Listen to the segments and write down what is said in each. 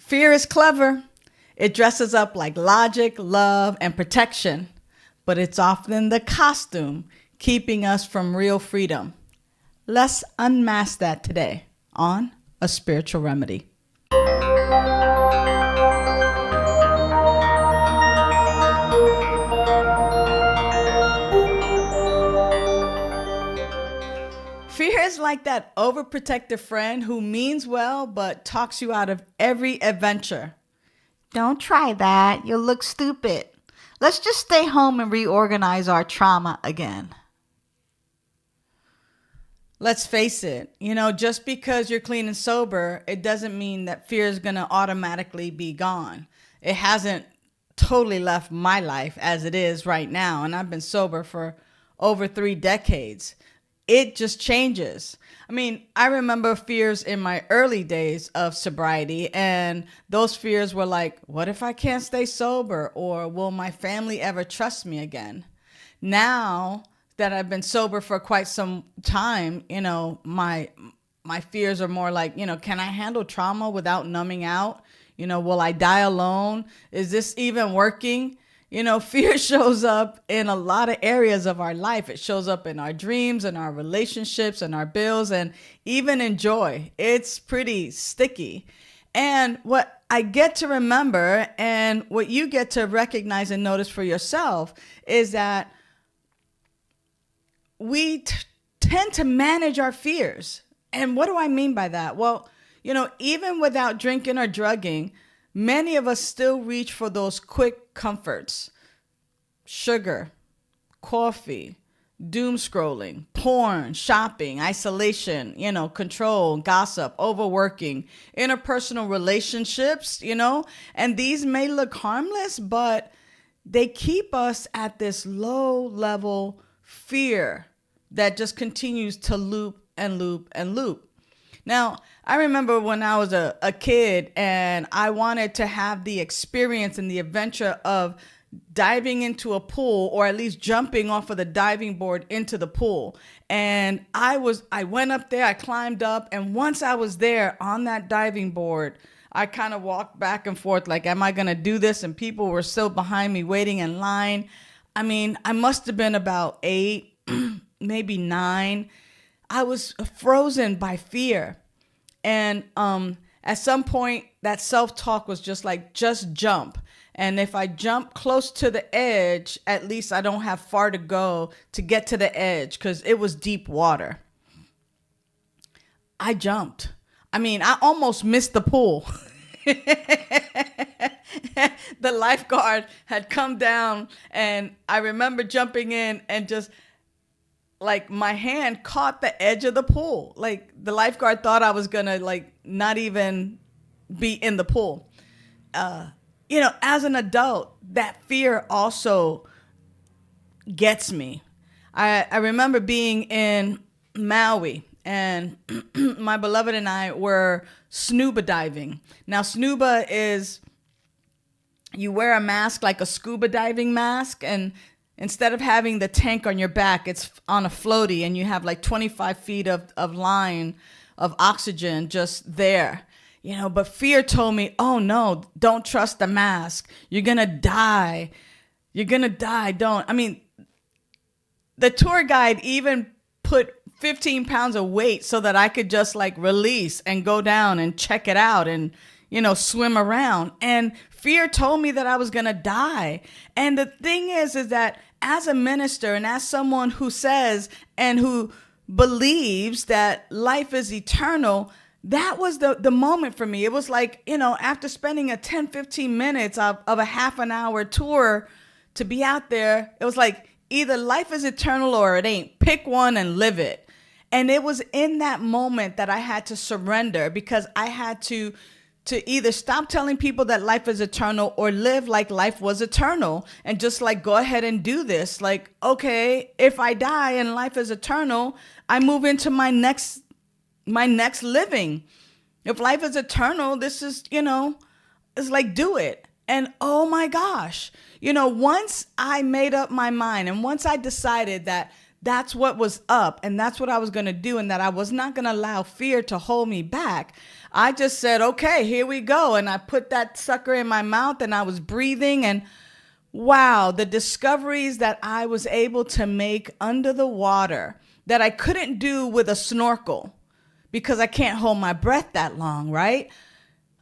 Fear is clever. It dresses up like logic, love, and protection, but it's often the costume keeping us from real freedom. Let's unmask that today on A Spiritual Remedy. Fear is like that overprotective friend who means well but talks you out of every adventure. Don't try that. You'll look stupid. Let's just stay home and reorganize our trauma again. Let's face it, just because you're clean and sober, it doesn't mean that fear is going to automatically be gone. It hasn't totally left my life as it is right now, and I've been sober for over 3 decades. It just changes. I remember fears in my early days of sobriety, and those fears were like, what if I can't stay sober? Or will my family ever trust me again? Now that I've been sober for quite some time, my fears are more like, can I handle trauma without numbing out? Will I die alone? Is this even working? Fear shows up in a lot of areas of our life. It shows up in our dreams and our relationships and our bills and even in joy. It's pretty sticky. And what I get to remember and what you get to recognize and notice for yourself is that we tend to manage our fears. And what do I mean by that? Well, even without drinking or drugging, many of us still reach for those quick comforts. Sugar, coffee, doom scrolling, porn, shopping, isolation, control, gossip, overworking, interpersonal relationships, and these may look harmless, but they keep us at this low level fear that just continues to loop and loop and loop. Now, I remember when I was a kid and I wanted to have the experience and the adventure of diving into a pool, or at least jumping off of the diving board into the pool. And I went up there, I climbed up, and once I was there on that diving board, I kind of walked back and forth like, am I going to do this? And people were still behind me waiting in line. I must have been about 8, maybe 9. I was frozen by fear. And at some point, that self-talk was just like, just jump. And if I jump close to the edge, at least I don't have far to go to get to the edge, because it was deep water. I jumped. I almost missed the pool. The lifeguard had come down, and I remember jumping in and just like my hand caught the edge of the pool. Like the lifeguard thought I was gonna like not even be in the pool. As an adult, that fear also gets me. I remember being in Maui, and my beloved and I were snuba diving. Now, snuba is you wear a mask like a scuba diving mask, and instead of having the tank on your back, it's on a floaty, and you have like 25 feet of line of oxygen just there. But fear told me, oh no, don't trust the mask. You're going to die. You're going to die. Don't. The tour guide even put 15 pounds of weight so that I could just like release and go down and check it out and, swim around. And fear told me that I was going to die. And the thing is that as a minister and as someone who says and who believes that life is eternal, that was the moment for me. It was like, after spending a 10, 15 minutes of a half an hour tour to be out there, it was like either life is eternal or it ain't. Pick one and live it. And it was in that moment that I had to surrender, because I had to either stop telling people that life is eternal or live like life was eternal and just like go ahead and do this. Like, okay, if I die and life is eternal, I move into my next living. If life is eternal, this is, it's like, do it. And oh my gosh, once I made up my mind and once I decided that that's what was up, and that's what I was going to do, and that I was not going to allow fear to hold me back. I just said, okay, here we go. And I put that sucker in my mouth, and I was breathing, and wow, the discoveries that I was able to make under the water that I couldn't do with a snorkel because I can't hold my breath that long, right?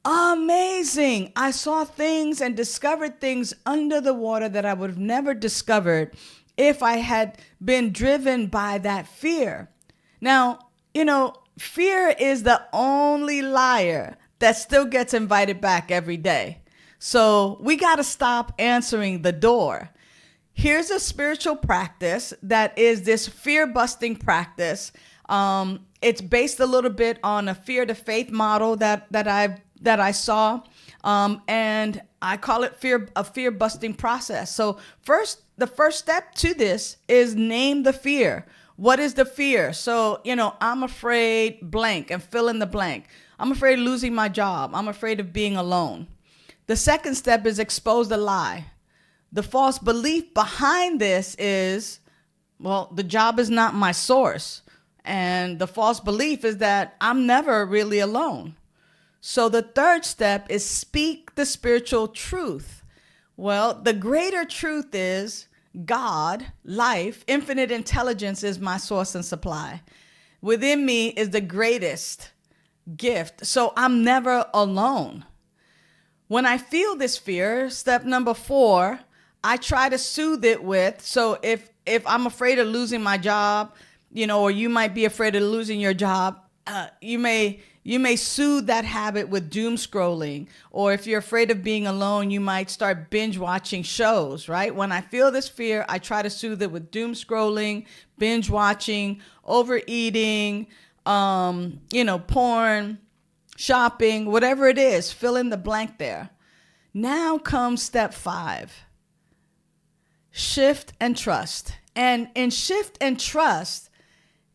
Amazing. I saw things and discovered things under the water that I would have never discovered if I had been driven by that fear. Now, fear is the only liar that still gets invited back every day. So we got to stop answering the door. Here's a spiritual practice that is this fear-busting practice. It's based a little bit on a fear to faith model that I saw, and I call it a fear-busting process. So the first step to this is name the fear. What is the fear? So, I'm afraid blank, and fill in the blank. I'm afraid of losing my job. I'm afraid of being alone. The second step is expose the lie. The false belief behind this is, well, the job is not my source. And the false belief is that I'm never really alone. So the third step is speak the spiritual truth. Well, the greater truth is God, life, infinite intelligence is my source and supply. Within me is the greatest gift. So I'm never alone. When I feel this fear, step number 4, I try to soothe it with, so if I'm afraid of losing my job, or you might be afraid of losing your job, you may soothe that habit with doom scrolling. Or if you're afraid of being alone, you might start binge watching shows, right? When I feel this fear, I try to soothe it with doom scrolling, binge watching, overeating, porn, shopping, whatever it is, fill in the blank there. Now comes step 5, shift and trust. And in shift and trust,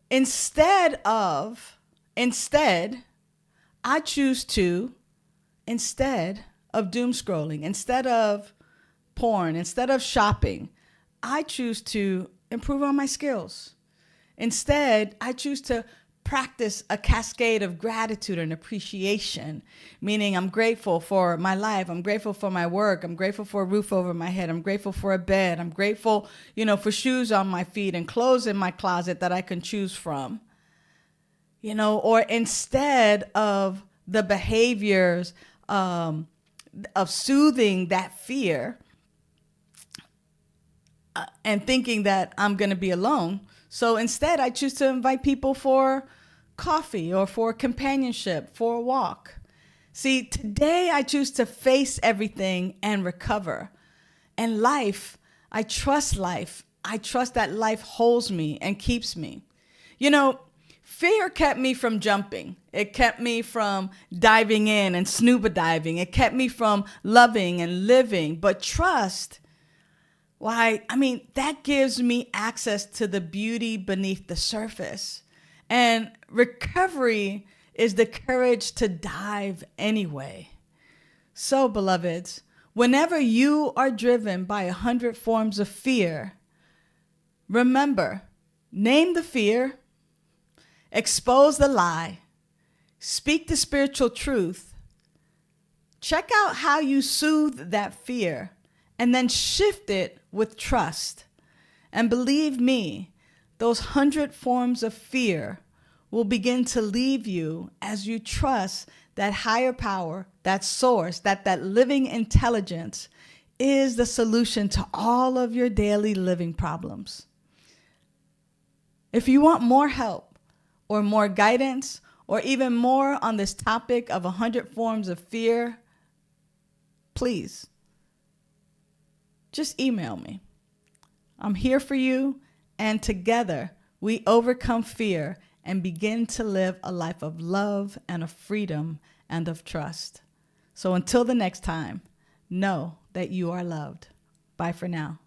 instead, I choose to, instead of doom scrolling, instead of porn, instead of shopping, I choose to improve on my skills. Instead, I choose to practice a cascade of gratitude and appreciation, meaning I'm grateful for my life. I'm grateful for my work. I'm grateful for a roof over my head. I'm grateful for a bed. I'm grateful, for shoes on my feet and clothes in my closet that I can choose from. Or instead of the behaviors of soothing that fear and thinking that I'm going to be alone. So instead, I choose to invite people for coffee or for companionship, for a walk. See, today I choose to face everything and recover. And life, I trust life. I trust that life holds me and keeps me. Fear kept me from jumping. It kept me from diving in and scuba diving. It kept me from loving and living. But trust, that gives me access to the beauty beneath the surface. And recovery is the courage to dive anyway. So, beloveds, whenever you are driven by 100 forms of fear, remember, name the fear, expose the lie, speak the spiritual truth, check out how you soothe that fear, and then shift it with trust. And believe me, those 100 forms of fear will begin to leave you as you trust that higher power, that source, that living intelligence is the solution to all of your daily living problems. If you want more help or more guidance or even more on this topic of 100 forms of fear, please just email me. I'm here for you, and together we overcome fear and begin to live a life of love and of freedom and of trust. So until the next time, know that you are loved. Bye for now.